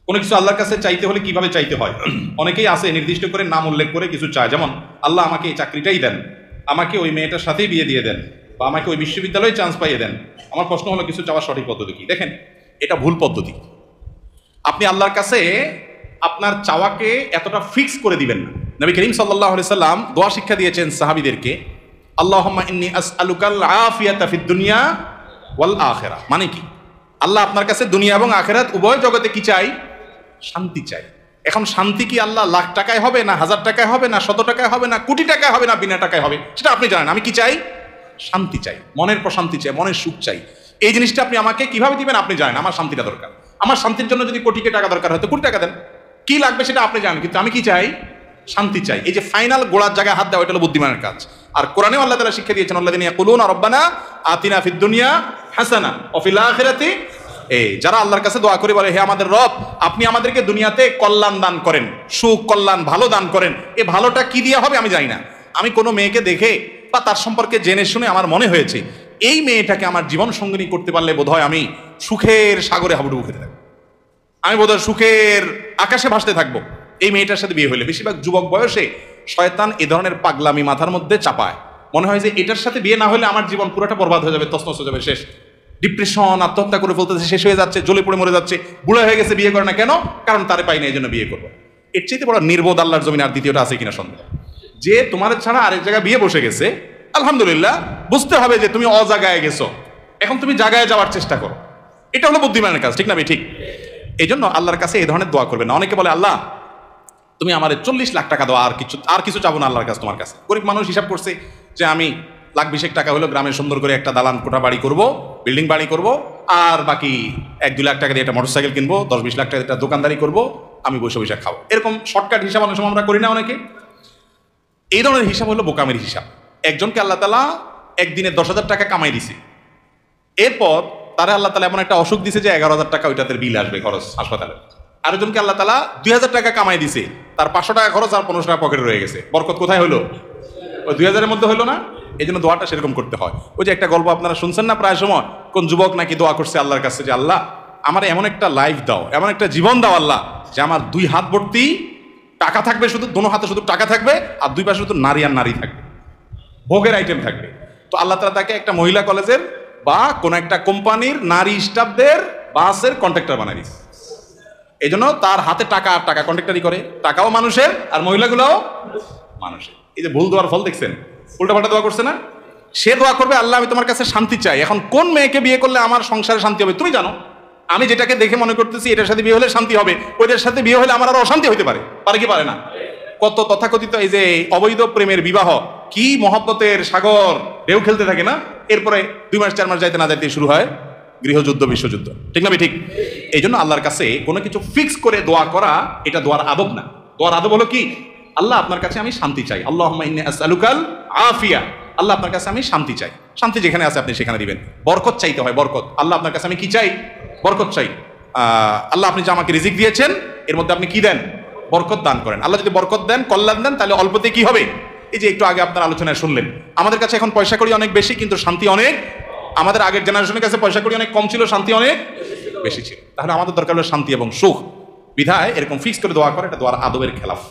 কোনো কিছু আল্লাহর কাছে চাইতে হলে কিভাবে চাইতে হয়? অনেকেই আছে নির্দিষ্ট করে নাম উল্লেখ করে কিছু চায়, যেমন আল্লাহ আমাকে এই চাকরিটাই দেন, আমাকে ওই মেয়েটার সাথেই বিয়ে দিয়ে দেন, বা আমাকে ওই বিশ্ববিদ্যালয়ে চান্স পাইয়ে দেন। আমার প্রশ্ন হলো, কিছু চাওয়ার সঠিক পদ্ধতি কি? দেখেন, এটা ভুল পদ্ধতি। আপনি আল্লাহর কাছে আপনার চাওয়াকে এতটা ফিক্স করে দিবেন না। নবী করিম সাল্লাল্লাহু আলাইহি সাল্লাম দোয়া শিক্ষা দিয়েছেন সাহাবীদেরকে, আল্লাহুম্মা ইন্নী আসআলুকাল আফিয়াতা ফিদ দুনিয়া ওয়াল আখিরাহ। মানে কি? আল্লাহ আপনার কাছে দুনিয়া এবং আখিরাত উভয় জগতে কি চাই? শান্তি চাই। এখন শান্তি কি আল্লাহ লাখ টাকায় হবে, না 1000 টাকায় হবে, না 100 টাকায় হবে, না কোটি টাকায় হবে, না বিনা টাকায় হবে, সেটা আপনি জানেন। আমি কি চাই? শান্তি চাই, মনের প্রশান্তি চাই, মনের সুখ চাই। এই জিনিসটা আপনি আমাকে কিভাবে দিবেন আপনি জানেন। আমার শান্তিটা দরকার। আমার শান্তির জন্য যদি কোটি টাকা দরকার হয় তো কোটি টাকা দেন, কি লাগবে সেটা আপনি জানেন, কিন্তু আমি কি চাই? শান্তি চাই। এই যে ফাইনাল গোড়ার জায়গায় হাত দেওয়া, এটা হলো বুদ্ধিমানের কাজ। আর কোরআনেও আল্লাহ তাআলা শিক্ষা দিয়েছেন, আল্লাযীনা ইয়াকুলুনা রাব্বানা আতিনা ফিদ দুনিয়া হাসানা ওয়া ফিল আখিরাতি, যারা আল্লাহর কাছে দোয়া করে বলে, হে আমাদের রব, আপনি আমাদেরকে দুনিয়াতে কল্যাণ দান করেন, সুখ, কল্যাণ, ভালো দান করেন। এই ভালোটা কি দিয়ে হবে আমি জানি না। আমি কোনো মেয়েকে দেখে বা তার সম্পর্কে জেনে শুনে আমার মনে হয়েছে এই মেয়েটাকে আমার জীবন সঙ্গিনী করতে পারলে বোধহয় আমি সুখের সাগরে হাবুডুবু খেতে থাকবো, আমি বোধহয় সুখের আকাশে ভাসতে থাকবো এই মেয়েটার সাথে বিয়ে হলে। বেশিরভাগ যুবক বয়সে শয়তান এ ধরনের পাগলামি মাথার মধ্যে চাপায়। মনে হয় যে এটার সাথে বিয়ে না হলে আমার জীবন পুরোটা বরবাদ হয়ে যাবে, তছনছ হয়ে যাবে, শেষ। ডিপ্রেশন, আত্মহত্যা করে ফেলতেছে, শেষ হয়ে যাচ্ছে, জ্বলে পড়ে মরে যাচ্ছে, বুড়া হয়ে গেছে, বিয়ে করে না কেন? কারণ তারে পাই না, এই জন্য বিয়ে করবো। এর চাইতে বড় নির্বোধ আল্লাহর জমিন আর দ্বিতীয়টা আছে কিনা সন্দেহ। যে তোমার ছাড়া আরেক জায়গায় বিয়ে বসে গেছে, আলহামদুলিল্লাহ, বুঝতে হবে যে তুমি অজাগায় গেছো, এখন তুমি জায়গায় যাওয়ার চেষ্টা করো। এটা হলো বুদ্ধিমানের কাজ, ঠিক না? ঠিক। এই জন্য আল্লাহর কাছে এই ধরনের দোয়া করবে না। অনেকে বলে, আল্লাহ তুমি আমার 40 লাখ টাকা দাও, আর কিছু চাবো না আল্লাহর কাছে, তোমার কাছে। গরিব মানুষ হিসাব করছে যে আমি লাখ 20 টাকা হলো গ্রামে সুন্দর করে একটা দালান কোঠা বাড়ি করব, বিল্ডিং বাড়ি করব, আর বাকি 1-2 লাখ টাকা দিয়ে একটা মোটরসাইকেল কিনবো, 10-20 লাখ টাকা দিয়ে একটা দোকানদারি করব, আমি বসে বসে খাবো। এরকম শর্টকাট হিসাব অনেক সময় আমরা করি না অনেকে। এই ধরনের হিসাব হলো বোকামের হিসাব। একজনকে আল্লাহ তাআলা একদিনে 10,000 টাকা কামাই দিছে, এরপর তারা আল্লাহ তাআলা এমন একটা অসুখ দিছে যে 11,000 টাকা ওইটাতে বিল আসবে, খরচ হাসপাতালে। আরেকজনকে আল্লাহ তাআলা 2,000 টাকা কামাই দিছে, তার 500 টাকা খরচ আর 1500 টাকা পকেটে রয়ে গেছে। বরকত কোথায় হলো? ওই 2000-এর মধ্যে হলো না? এই জন্য দোয়াটা সেরকম করতে হয়। ওই যে একটা গল্প আপনারা শুনছেন না প্রায় সময়, কোন যুবক নাকি দোয়া করছে আল্লাহর কাছে যে, আল্লাহ আমার এমন একটা লাইফ দাও, এমন একটা জীবন দাও আল্লাহ, যে আমার 2 হাত ভর্তি টাকা থাকবে, শুধু দোনো হাতে শুধু টাকা থাকবে, আর 2 পাশে শুধু নারী আর নারী থাকবে, ভোগের আইটেম থাকবে। তো আল্লাহ তাআলা তাকে একটা মহিলা কলেজের বা কোন একটা কোম্পানির নারী স্টাফদের বাসের কন্ট্রাক্টর বানাই দিচ্ছে। এই জন্য তার হাতে টাকা আর টাকা কন্ট্রাক্টরি করে, টাকাও মানুষের আর মহিলাগুলোও মানুষের। এই যে ভুল দোয়ার ফল দেখছেন, উল্টাপাল্টা দোয়া করছে না? সে দোয়া করবে, আল্লাহ আমি তোমার কাছে শান্তি চাই। এখন কোন মেয়েকে বিয়ে করলে আমার সংসারে শান্তি হবে তুমি জানো। আমি যেটাকে দেখে মনে করতেছি এটার সাথে বিয়ে হলে শান্তি হবে, ওইটার সাথে বিয়ে হলে আমার আরো অশান্তি হতে পারে। পারে কি পারে না? কত তথাকথিত এই যে অবৈধ প্রেমের বিবাহ, কি মহব্বতের সাগর ঢেউ খেলতে থাকে না, এরপরে 2 মাস 4 মাস যাইতে না যাইতে শুরু হয় গৃহযুদ্ধ, বিশ্বযুদ্ধ, ঠিক না? ঠিক। এই জন্য আল্লাহর কাছে কোনো কিছু ফিক্স করে দোয়া করা এটা দোয়ার আদব না। দোয়ার আদব হলো কি? আল্লাহ আপনার কাছে আমি শান্তি চাই, আল্লাহুম্মা ইন্নী আসআলুকাল আফিয়া, আল্লাহ আপনার কাছে আমি শান্তি চাই। শান্তি যেখানে আছে আপনি সেখানে দিবেন। বরকত চাইতে হয়, বরকত। আল্লাহ আপনার কাছে আমি কি চাই? বরকত চাই। আল্লাহ আপনি যে আমাকে রিজিক দিয়েছেন এর মধ্যে আপনি কি দেন? বরকত দান করেন। আল্লাহ যদি বরকত দেন, কল্যাণ দেন, তাহলে অল্পতে কি হবে? এই যে একটু আগে আপনার আলোচনায় শুনলেন, আমাদের কাছে এখন পয়সা কড়ি অনেক বেশি, কিন্তু শান্তি অনেক। আমাদের আগের জেনারেশনের কাছে পয়সা কড়ি অনেক কম ছিল, শান্তি অনেক বেশি ছিল। তাহলে আমাদের দরকার হলো শান্তি এবং সুখ। বিধায় এরকম ফিক্স করে দোয়া করে, এটা দোয়ার আদবের খেলাফ।